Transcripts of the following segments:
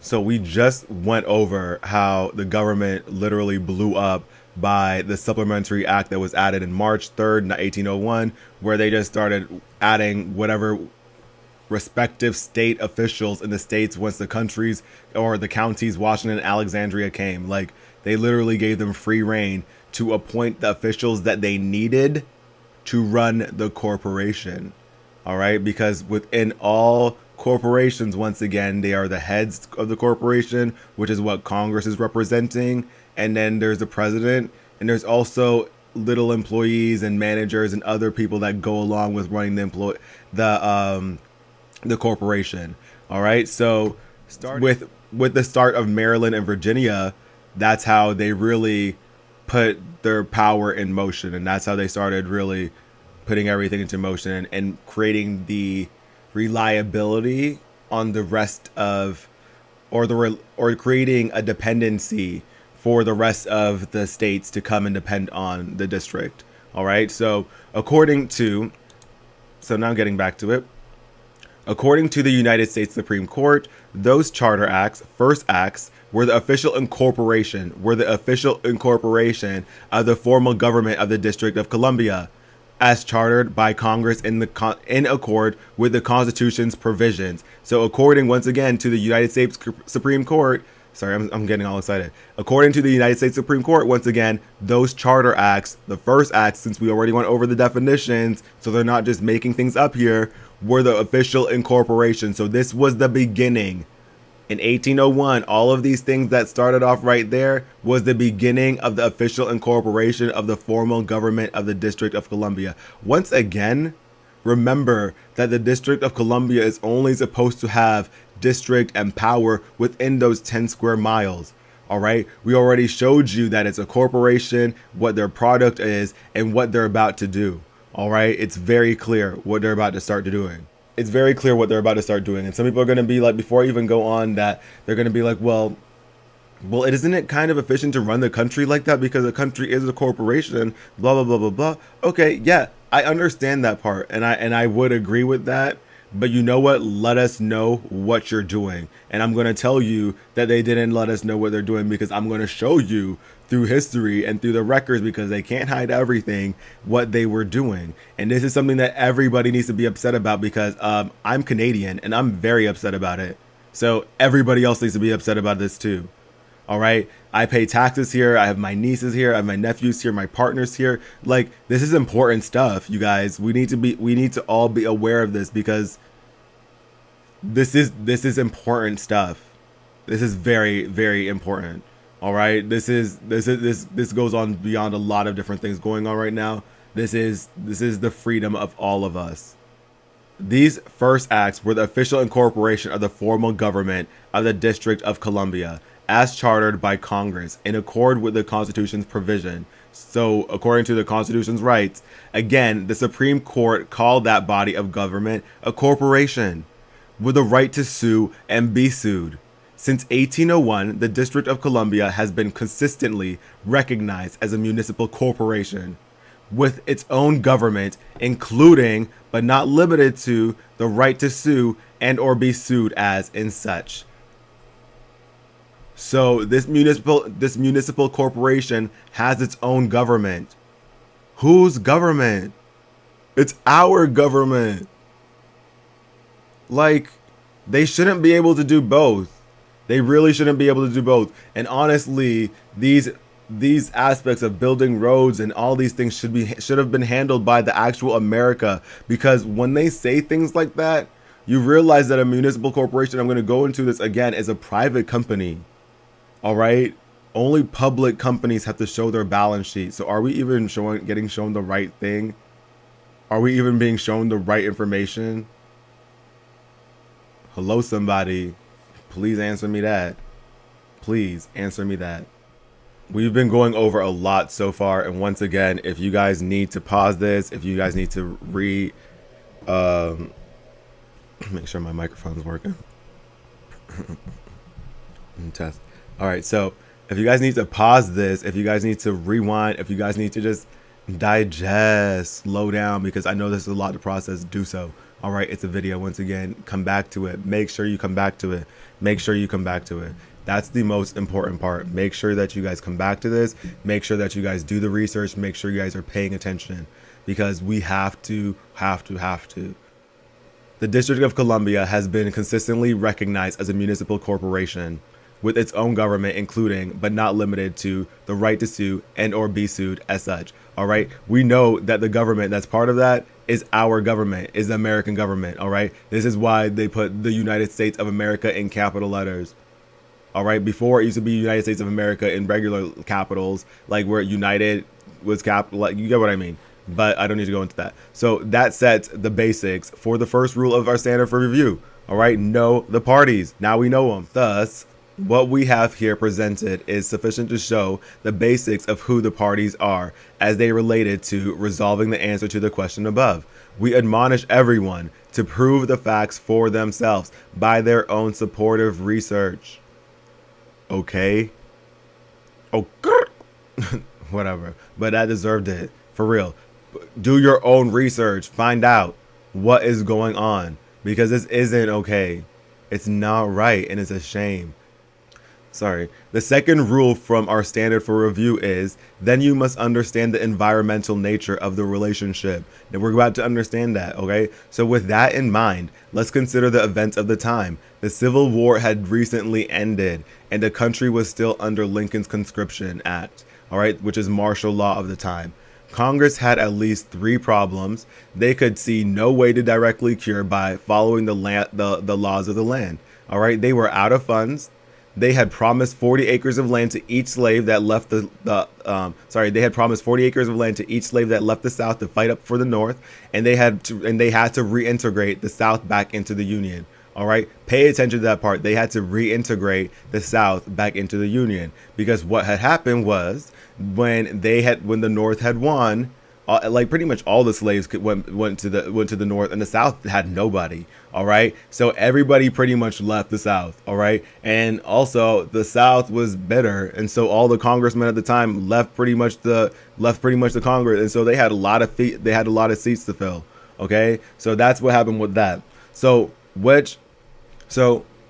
So we just went over how the government literally blew up by the supplementary act that was added in March 3rd, 1801, where they just started adding whatever respective state officials in the states once the countries or the counties Washington and Alexandria came. Like, they literally gave them free reign to appoint the officials that they needed to run the corporation. All right, because within all corporations, once again, they are the heads of the corporation, which is what Congress is representing, and then there's the president, and there's also little employees and managers and other people that go along with running the corporation. All right, so with the start of Maryland and Virginia, that's how they really put their power in motion, and that's how they started really putting everything into motion and creating the reliability on the rest of or creating a dependency for the rest of the states to come and depend on the district. All right, so now getting back to it. According to the United States Supreme Court, those charter acts, first acts, were the official incorporation of the formal government of the District of Columbia, as chartered by Congress in accord with the Constitution's provisions. So according, once again, to the United States Supreme Court, sorry, I'm getting all excited. According to the United States Supreme Court, once again, those charter acts, the first acts, since we already went over the definitions, so they're not just making things up here, were the official incorporation. So this was the beginning. In 1801, all of these things that started off right there was the beginning of the official incorporation of the formal government of the District of Columbia. Once again, remember that the District of Columbia is only supposed to have district and power within those 10 square miles. All right, we already showed you that it's a corporation, what their product is, and what they're about to do. All right, it's very clear what they're about to start doing. It's very clear what they're about to start doing. And some people are going to be like, before I even go on, that they're going to be like, well, isn't it kind of efficient to run the country like that because the country is a corporation, blah, blah, blah, blah, blah. Okay, yeah, I understand that part. And I would agree with that. But you know what? Let us know what you're doing. And I'm going to tell you that they didn't let us know what they're doing because I'm going to show you through history and through the records, because they can't hide everything, what they were doing. And this is something that everybody needs to be upset about, because I'm Canadian and I'm very upset about it. So everybody else needs to be upset about this too. All right. I pay taxes here. I have my nieces here. I have my nephews here. My partners here. Like, this is important stuff, you guys. We need to all be aware of this, because this is important stuff. This is very, very important. All right. This goes on beyond a lot of different things going on right now. This is the freedom of all of us. These first acts were the official incorporation of the formal government of the District of Columbia, as chartered by Congress in accord with the Constitution's provision. So, according to the Constitution's rights, again, the Supreme Court called that body of government a corporation with the right to sue and be sued. Since 1801, the District of Columbia has been consistently recognized as a municipal corporation with its own government, including but not limited to the right to sue and or be sued as in such. So this municipal corporation has its own government. Whose government? It's our government. Like, they shouldn't be able to do both. They really shouldn't be able to do both. And honestly, these aspects of building roads and all these things should have been handled by the actual America, because when they say things like that, you realize that a municipal corporation, I'm going to go into this again, is a private company. All right. Only public companies have to show their balance sheet. So are we even getting shown the right thing? Are we even being shown the right information? Hello, somebody. Please answer me that. Please answer me that. We've been going over a lot so far. And once again, if you guys need to pause this, if you guys need to make sure my microphone's working. Test. All right, so if you guys need to pause this, if you guys need to rewind, if you guys need to just digest, slow down, because I know this is a lot to process, do so. All right, it's a video. Once again, come back to it. Make sure you come back to it. Make sure you come back to it. That's the most important part. Make sure that you guys come back to this. Make sure that you guys do the research. Make sure you guys are paying attention, because we have to. The District of Columbia has been consistently recognized as a municipal corporation with its own government, including but not limited to the right to sue and or be sued as such. All right, we know that the government that's part of that is our government, is the American government. All right, this is why they put the United States of America in capital letters. All right, before it used to be United States of America in regular capitals, like where United was capital. Like, you get what I mean. But I don't need to go into that. So that sets the basics for the first rule of our standard for review. All right, know the parties. Now we know them. Thus, what we have here presented is sufficient to show the basics of who the parties are as they related to resolving the answer to the question above. We admonish everyone to prove the facts for themselves by their own supportive research. Okay? Oh, whatever. But that deserved it. For real. Do your own research. Find out what is going on, because this isn't okay. It's not right, and it's a shame. Sorry. The second rule from our standard for review is, then you must understand the environmental nature of the relationship. And we're about to understand that, okay? So with that in mind, let's consider the events of the time. The Civil War had recently ended, and the country was still under Lincoln's Conscription Act, all right, which is martial law of the time. Congress had at least three problems they could see no way to directly cure by following the laws of the land. All right, they were out of funds. They had promised 40 acres of land to each slave that left they had promised 40 acres of land to each slave that left the South to fight up for the North, and they had to reintegrate the South back into the Union. All right, pay attention to that part. They had to reintegrate the South back into the Union, because what had happened was when the North had won, like pretty much all the slaves went to the North, and the South had nobody. All right, so everybody pretty much left the South. All right, and also the South was bitter, and so all the congressmen at the time left pretty much the Congress, and so they had a lot of seats to fill. Okay, so that's what happened with that.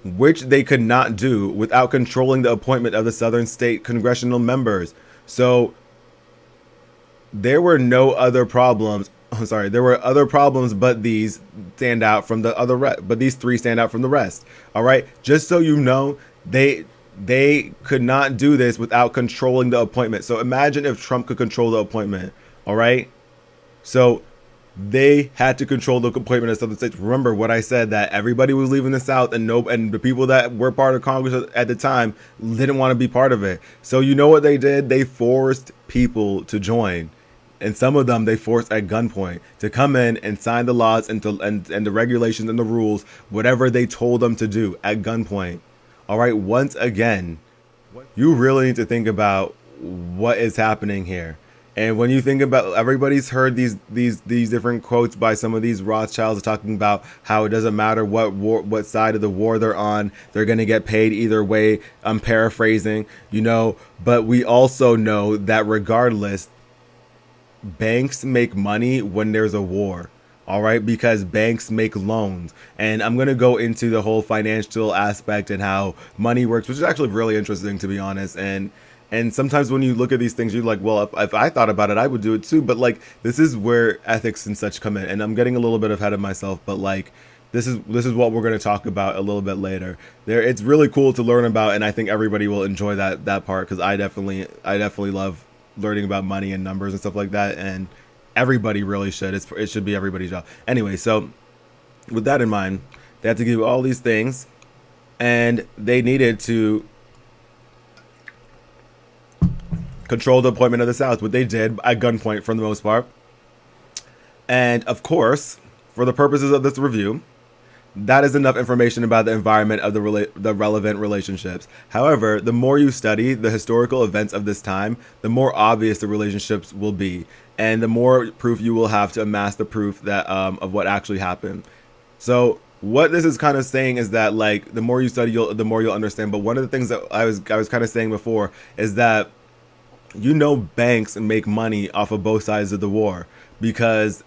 Which they could not do without controlling the appointment of the Southern state congressional members. So there were no other problems. There were other problems, but these stand out from the other. But these three stand out from the rest. All right, just so you know, they could not do this without controlling the appointment. So imagine if Trump could control the appointment. All right, so they had to control the appointment of Southern states. Remember what I said, that everybody was leaving the South, and the people that were part of Congress at the time didn't want to be part of it. So you know what they did? They forced people to join, and some of them they forced at gunpoint to come in and sign the laws and the regulations and the rules, whatever they told them to do at gunpoint. All right, once again, you really need to think about what is happening here. And when you think about, everybody's heard these different quotes by some of these Rothschilds talking about how it doesn't matter what side of the war they're on, they're going to get paid either way. I'm paraphrasing, but we also know that regardless, banks make money when there's a war. All right, because banks make loans. And I'm going to go into the whole financial aspect and how money works, which is actually really interesting, to be honest. And sometimes when you look at these things, you're like, well, if I thought about it, I would do it too. But like, this is where ethics and such come in. And I'm getting a little bit ahead of myself, but like, this is what we're going to talk about a little bit later. It's really cool to learn about, and I think everybody will enjoy that part, because I definitely love learning about money and numbers and stuff like that. And everybody really should. It should be everybody's job. Anyway, so with that in mind, they had to do all these things, and they needed to control the appointment of the South, what they did at gunpoint for the most part. And of course, for the purposes of this review, that is enough information about the environment of the relevant relationships. However, the more you study the historical events of this time, the more obvious the relationships will be, and the more proof you will have to amass the proof that of what actually happened. So what this is kind of saying is that, like, the more you study, the more you'll understand. But one of the things that I was kind of saying before is that, banks make money off of both sides of the war, because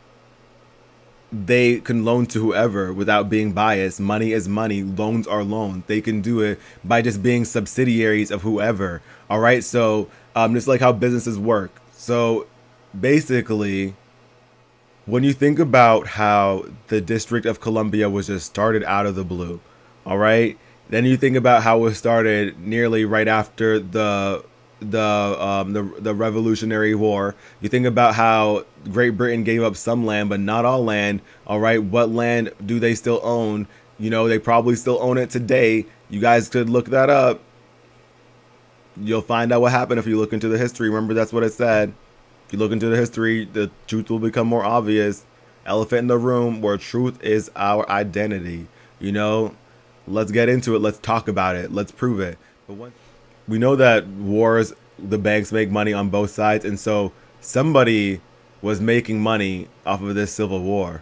they can loan to whoever without being biased. Money is money. Loans are loans. They can do it by just being subsidiaries of whoever. All right. So just like how businesses work. So basically, when you think about how the District of Columbia was just started out of the blue, all right, then you think about how it was started nearly right after the Revolutionary War. You think about how Great Britain gave up some land, but not all land. All right, what land do they still own? You know, they probably still own it today. You guys could look that up. You'll find out what happened if you look into the history. Remember, that's what it said. If you look into the history, the truth will become more obvious. Elephant in the room, where truth is our identity. You know, let's get into it. Let's talk about it. Let's prove it. But once we know that wars, the banks make money on both sides, and so somebody was making money off of this civil war.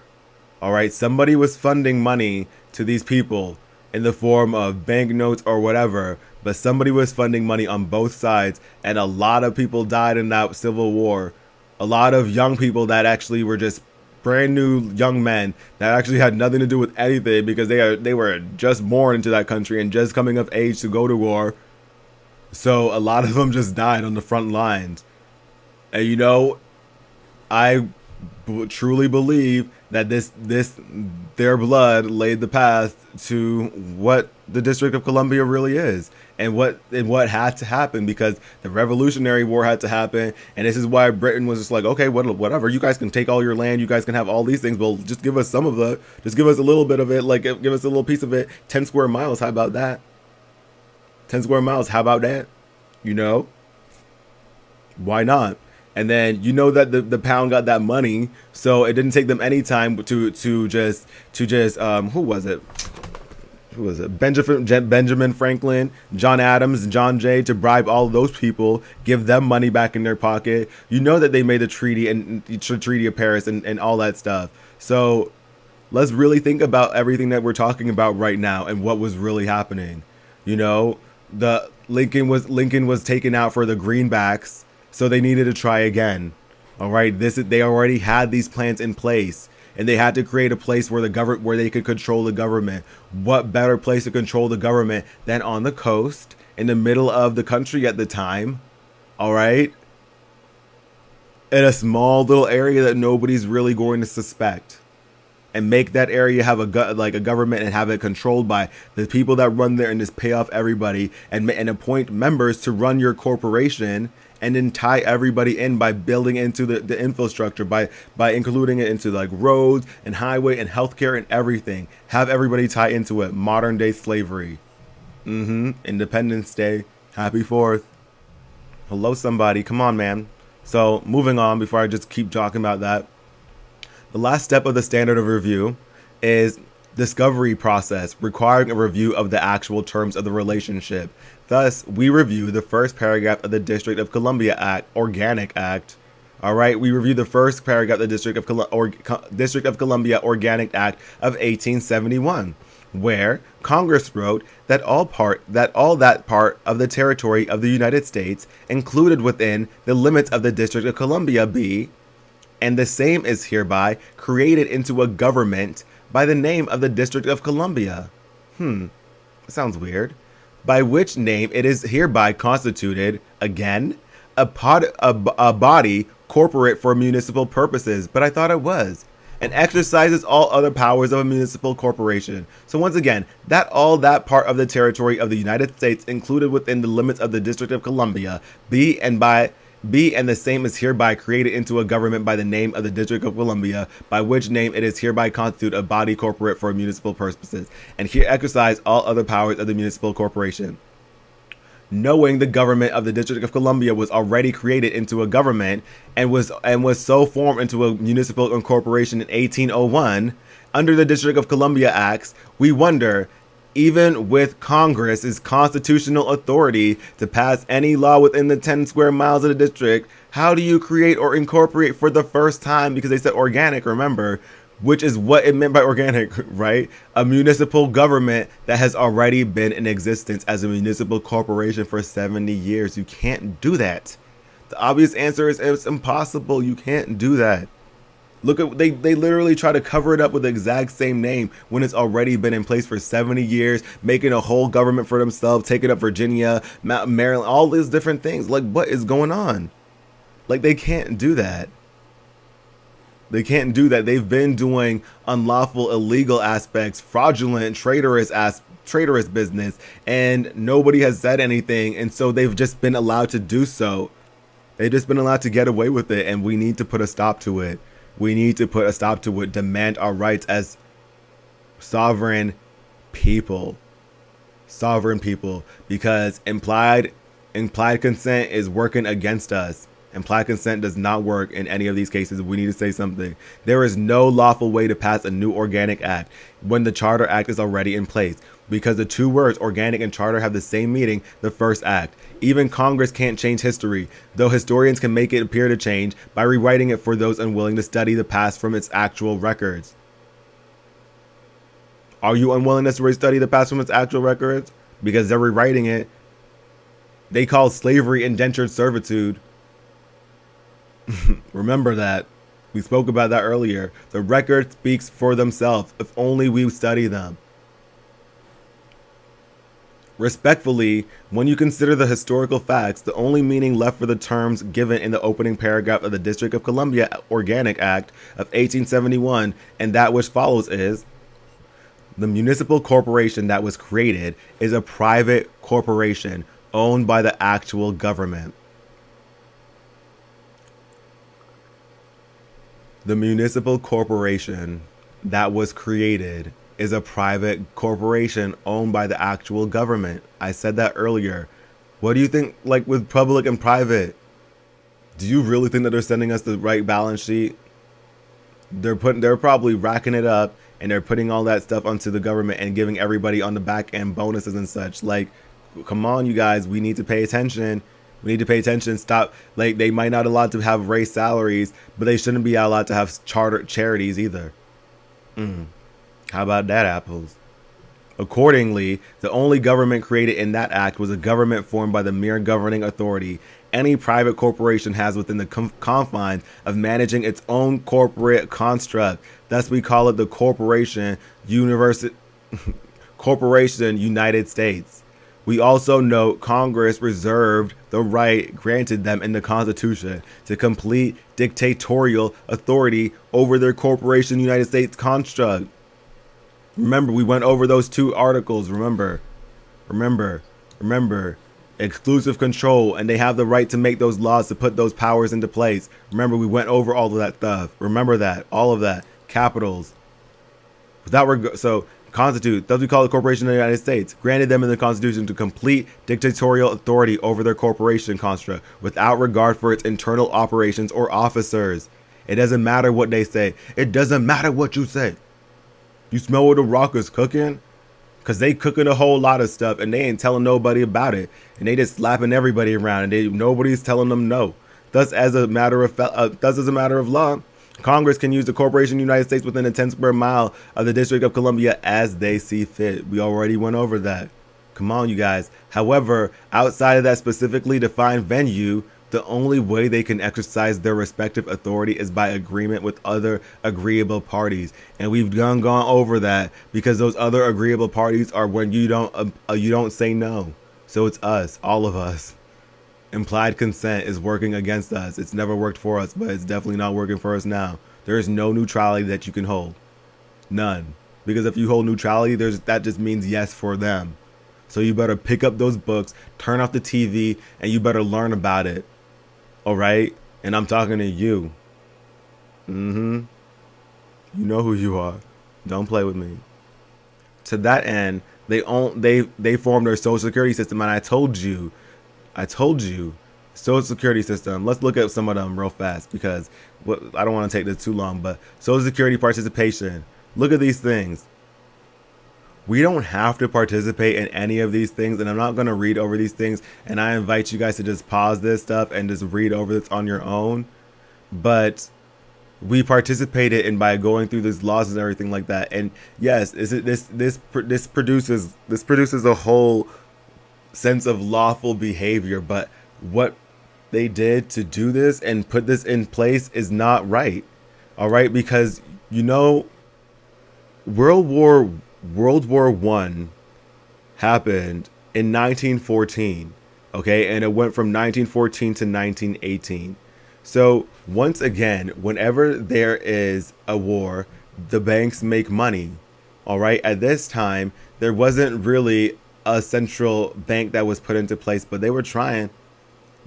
All right, somebody was funding money to these people in the form of banknotes or whatever, but somebody was funding money on both sides, and a lot of people died in that civil war. A lot of young people that actually were just brand new young men that actually had nothing to do with anything, because they were just born into that country and just coming of age to go to war. So a lot of them just died on the front lines. And you know, I truly believe that their blood laid the path to what the District of Columbia really is, and what had to happen, because the Revolutionary War had to happen, and this is why Britain was just like, okay, whatever, you guys can take all your land, you guys can have all these things, well, just give us some of just give us a little bit of it, like give us a little piece of it. 10 square miles, how about that? 10 square miles, how about that? You know, why not? And then you know that the pound got that money, so it didn't take them any time to just who was it? Benjamin Franklin, John Adams, John Jay, to bribe all of those people, give them money back in their pocket. You know that they made the treaty and the Treaty of Paris and all that stuff. So let's really think about everything that we're talking about right now and what was really happening. You know, the Lincoln was taken out for the greenbacks. So they needed to try again. All right, they already had these plans in place, and they had to create a place where where they could control the government. What better place to control the government than on the coast, in the middle of the country at the time? All right, in a small little area that nobody's really going to suspect, and make that area have a government and have it controlled by the people that run there, and just pay off everybody and appoint members to run your corporation. And then tie everybody in by building into the infrastructure, by including it into like roads and highway and healthcare and everything. Have everybody tie into it. Modern day slavery. Independence Day. Happy 4th. Hello, somebody. Come on, man. So moving on before I just keep talking about that. The last step of the standard of review is discovery process, requiring a review of the actual terms of the relationship. Thus, we review the first paragraph of the District of Columbia Act, Organic Act. All right, we review the first paragraph of the District of Columbia Organic Act of 1871, where Congress wrote that all that part of the territory of the United States included within the limits of the District of Columbia be, and the same is hereby created into a government by the name of the District of Columbia. Sounds weird. By which name it is hereby constituted, again, a body corporate for municipal purposes, but I thought it was, and exercises all other powers of a municipal corporation. So once again, that part of the territory of the United States included within the limits of the District of Columbia, and the same is hereby created into a government by the name of the District of Columbia, by which name it is hereby constituted a body corporate for municipal purposes, and here exercise all other powers of the municipal corporation. Knowing the government of the District of Columbia was already created into a government and was so formed into a municipal corporation in 1801, under the District of Columbia Acts, we wonder, even with Congress's constitutional authority to pass any law within the 10 square miles of the district, how do you create or incorporate for the first time, because they said organic, remember, which is what it meant by organic, right? A municipal government that has already been in existence as a municipal corporation for 70 years. You can't do that. The obvious answer is it's impossible. You can't do that. Look at they literally try to cover it up with the exact same name when it's already been in place for 70 years, making a whole government for themselves, taking up Virginia, Maryland, all these different things. Like, what is going on? Like, they can't do that. They can't do that. They've been doing unlawful, illegal aspects, fraudulent, traitorous business, and nobody has said anything, and so they've just been allowed to do so. They've just been allowed to get away with it, and we need to put a stop to it. We need to put a stop to it. Demand our rights as sovereign people. Sovereign people, because implied consent is working against us. Implied consent does not work in any of these cases. We need to say something. There is no lawful way to pass a new organic act when the Charter Act is already in place, because the two words organic and charter have the same meaning, the first act. Even Congress can't change history, though historians can make it appear to change by rewriting it for those unwilling to study the past from its actual records. Are you unwilling to study the past from its actual records? Because they're rewriting it. They call slavery indentured servitude. Remember that. We spoke about that earlier. The record speaks for themselves if only we study them. Respectfully, when you consider the historical facts, the only meaning left for the terms given in the opening paragraph of the District of Columbia Organic Act of 1871 and that which follows is, the municipal corporation that was created is a private corporation owned by the actual government. The municipal corporation that was created is a private corporation owned by the actual government. I said that earlier. What do you think, like with public and private? Do you really think that they're sending us the right balance sheet? They're probably racking it up and they're putting all that stuff onto the government and giving everybody on the back end bonuses and such. Like, come on, you guys, we need to pay attention. We need to pay attention. Stop. Like, they might not allowed to have raised salaries, but they shouldn't be allowed to have charities either. How about that, apples? Accordingly, the only government created in that act was a government formed by the mere governing authority any private corporation has within the confines of managing its own corporate construct. Thus, we call it the Corporation United States. We also note Congress reserved the right granted them in the Constitution to complete dictatorial authority over their Corporation United States construct. Remember, we went over those two articles. Remember. Exclusive control, and they have the right to make those laws to put those powers into place. Remember, we went over all of that stuff. Remember that, all of that. Capitals. So, constitute, thus we call the Corporation of the United States, granted them in the Constitution to complete dictatorial authority over their corporation construct without regard for its internal operations or officers. It doesn't matter what they say. It doesn't matter what you say. You smell what the Rock is cooking? Because they cooking a whole lot of stuff and they ain't telling nobody about it. And they just slapping everybody around and nobody's telling them no. Thus, as a matter of law, Congress can use the Corporation of the United States within a 10 square mile of the District of Columbia as they see fit. We already went over that. Come on, you guys. However, outside of that specifically defined venue, the only way they can exercise their respective authority is by agreement with other agreeable parties. And we've gone over that because those other agreeable parties are when you don't say no. So it's us, all of us. Implied consent is working against us. It's never worked for us, but it's definitely not working for us now. There is no neutrality that you can hold. None. Because if you hold neutrality, that just means yes for them. So you better pick up those books, turn off the TV, and you better learn about it. All right? And I'm talking to you. You know who you are. Don't play with me. To that end, they formed their social security system, and I told you, social security system. Let's look at some of them real fast because I don't want to take this too long, but social security participation. Look at these things. We don't have to participate in any of these things, and I'm not going to read over these things, and I invite you guys to just pause this stuff and just read over this on your own. But we participated in by going through these laws and everything like that. And yes, this produces a whole sense of lawful behavior, but what they did to do this and put this in place is not right. All right, because you know, World War World War One happened in 1914. Okay, and it went from 1914 to 1918. So once again, whenever there is a war, the banks make money. All right. At this time, there wasn't really a central bank that was put into place, but they were trying.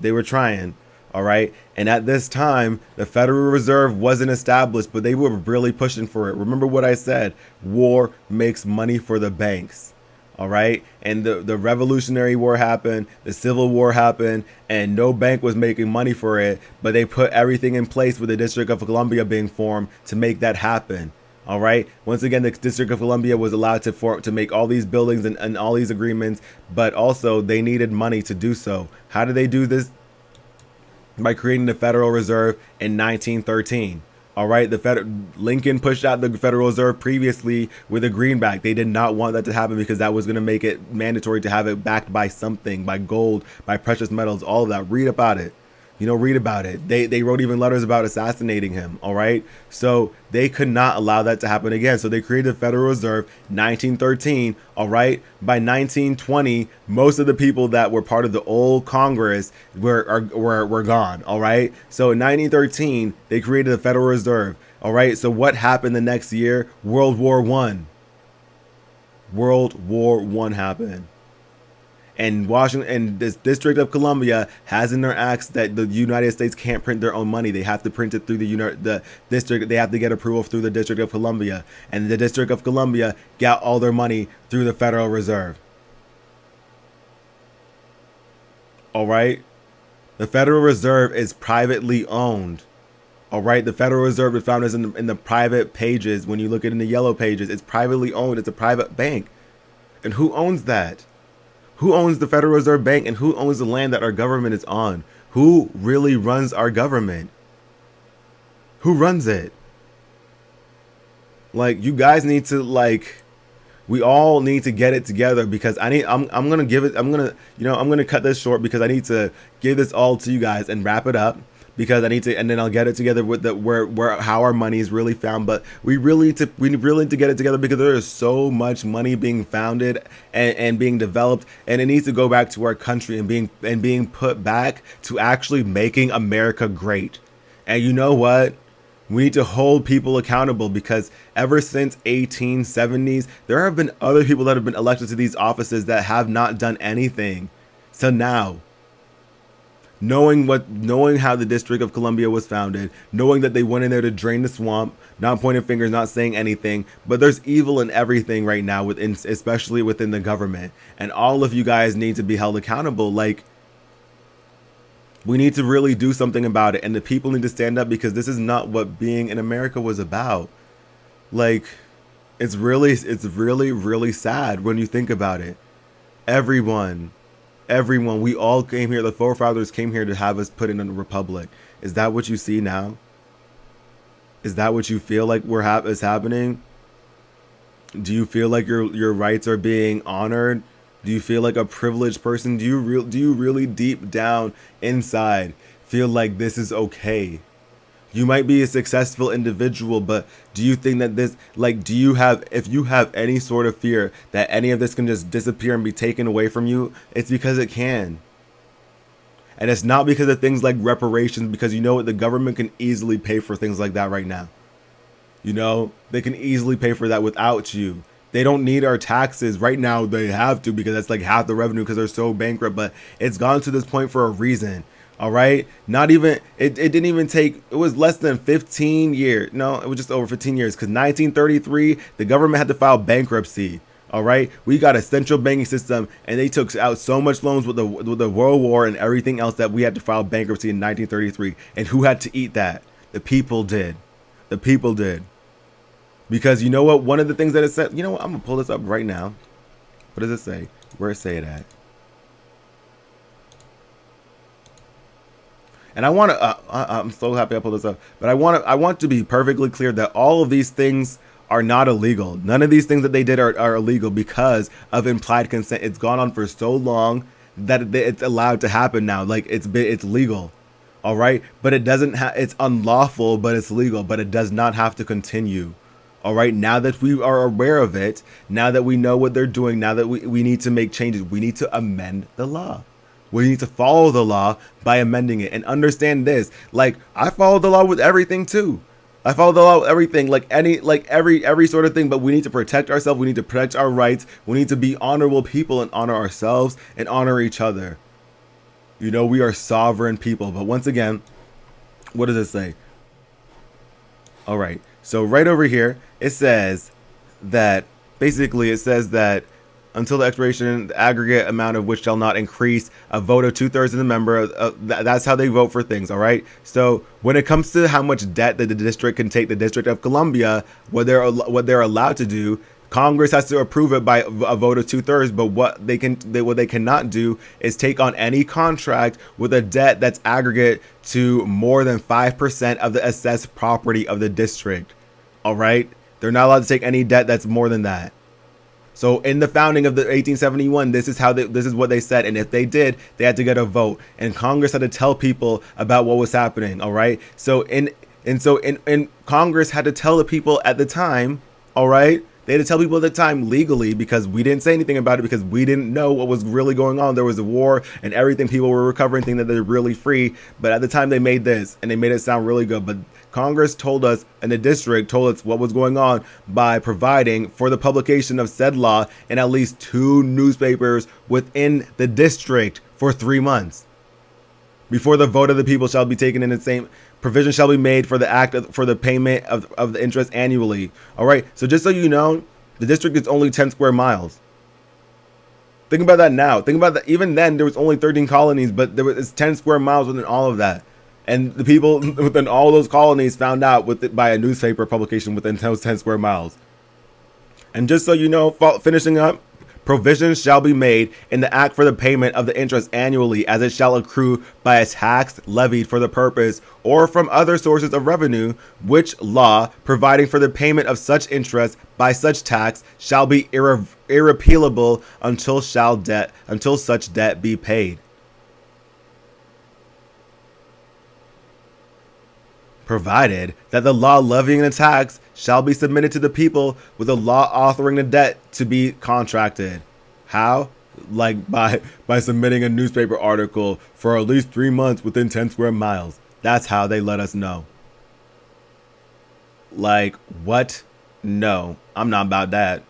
They were trying. All right. And at this time, the Federal Reserve wasn't established, but they were really pushing for it. Remember what I said? War makes money for the banks. All right. And the Revolutionary War happened, the Civil War happened, and no bank was making money for it. But they put everything in place with the District of Columbia being formed to make that happen. All right. Once again, the District of Columbia was allowed to make all these buildings and all these agreements, but also they needed money to do so. How did they do this? By creating the Federal Reserve in 1913. All right, Lincoln pushed out the Federal Reserve previously with a greenback. They did not want that to happen because that was going to make it mandatory to have it backed by something, by gold, by precious metals, all of that. Read about it. Read about it. They wrote even letters about assassinating him. All right. So they could not allow that to happen again. So they created the Federal Reserve 1913. All right. By 1920, most of the people that were part of the old Congress were gone. All right. So in 1913, they created the Federal Reserve. All right. So what happened the next year? World War One. World War One happened. And Washington and this District of Columbia has in their acts that the United States can't print their own money. They have to print it through the district. They have to get approval through the District of Columbia, and the District of Columbia got all their money through the Federal Reserve. All right, the Federal Reserve is privately owned. All right, the Federal Reserve is found as in the private pages. When you look at it in the yellow pages, it's privately owned. It's a private bank, and who owns that? Who owns the Federal Reserve Bank, and who owns the land that our government is on? Who really runs our government? Who runs it? Like, you guys need to, we all need to get it together, because I'm going to cut this short because I need to give this all to you guys and wrap it up. Because I need to, and then I'll get it together with how our money is really found. But we really need to get it together, because there is so much money being founded and being developed, and it needs to go back to our country and being put back to actually making America great. And you know what? We need to hold people accountable, because ever since 1870s, there have been other people that have been elected to these offices that have not done anything. So now, knowing how the District of Columbia was founded, knowing that they went in there to drain the swamp, not pointing fingers, not saying anything, but there's evil in everything right now, especially within the government, and all of you guys need to be held accountable. We need to really do something about it, and the people need to stand up, because this is not what being in America was about. It's really, really sad when you think about it. Everyone, we all came here. The forefathers came here to have us put in a republic. Is that what you see now? Is that what you feel like is happening? Do you feel like your rights are being honored? Do you feel like a privileged person? Do you really deep down inside feel like this is okay? You might be a successful individual, but do you think that if you have any sort of fear that any of this can just disappear and be taken away from you, it's because it can. And it's not because of things like reparations, because you know what, the government can easily pay for things like that right now. They can easily pay for that without you. They don't need our taxes right now. They have to, because that's like half the revenue, because they're so bankrupt, but it's gone to this point for a reason. All right. Not even, it didn't even take, it was less than 15 years. No, it was just over 15 years, because 1933, the government had to file bankruptcy. All right. We got a central banking system, and they took out so much loans with the World War and everything else that we had to file bankruptcy in 1933. And who had to eat that? The people did. The people did. Because you know what? One of the things that it said, I'm going to pull this up right now. What does it say? Where it say it at? And I'm so happy I pulled this up, but I want to be perfectly clear that all of these things are not illegal. None of these things that they did are illegal because of implied consent. It's gone on for so long that it's allowed to happen now. It's legal. All right, but it doesn't have. It's unlawful, but it's legal. But it does not have to continue. All right, now that we are aware of it, now that we know what they're doing, now that we need to make changes, we need to amend the law. We need to follow the law by amending it and understand this. Like, I follow the law with everything too. I follow the law with everything, like every sort of thing, but we need to protect ourselves. We need to protect our rights. We need to be honorable people and honor ourselves and honor each other. You know, we are sovereign people. But once again, what does it say? All right. So right over here, it says that basically it says that until the expiration, the aggregate amount of which shall not increase a vote of 2/3 of the member. That's how they vote for things. All right. So when it comes to how much debt that the district can take, the District of Columbia, what they're allowed to do, Congress has to approve it by a vote of 2/3. But what they cannot do is take on any contract with a debt that's aggregate to more than 5% of the assessed property of the district. All right. They're not allowed to take any debt that's more than that. So in the founding of the 1871, this is what they said, and if they did, they had to get a vote, and Congress had to tell people about what was happening. All right. So Congress had to tell the people at the time. All right. They had to tell people at the time legally, because we didn't say anything about it, because we didn't know what was really going on. There was a war and everything. People were recovering, thinking that they're really free. But at the time they made this, and they made it sound really good. But Congress told us, and the district told us what was going on by providing for the publication of said law in at least 2 newspapers within the district for 3 months. Before the vote of the people shall be taken in the same provision shall be made for the act for the payment of the interest annually. All right. So just so you know, the district is only 10 square miles. Think about that now. Think about that. Even then, there was only 13 colonies, but it's 10 square miles within all of that. And the people within all those colonies found out by a newspaper publication within 10 square miles. And just so you know, finishing up, provisions shall be made in the act for the payment of the interest annually, as it shall accrue by a tax levied for the purpose or from other sources of revenue, which law providing for the payment of such interest by such tax shall be irrepealable until such debt be paid. Provided that the law levying the tax shall be submitted to the people with a law authoring the debt to be contracted. How? Like by submitting a newspaper article for at least 3 months within 10 square miles. That's how they let us know. Like, what? No, I'm not about that.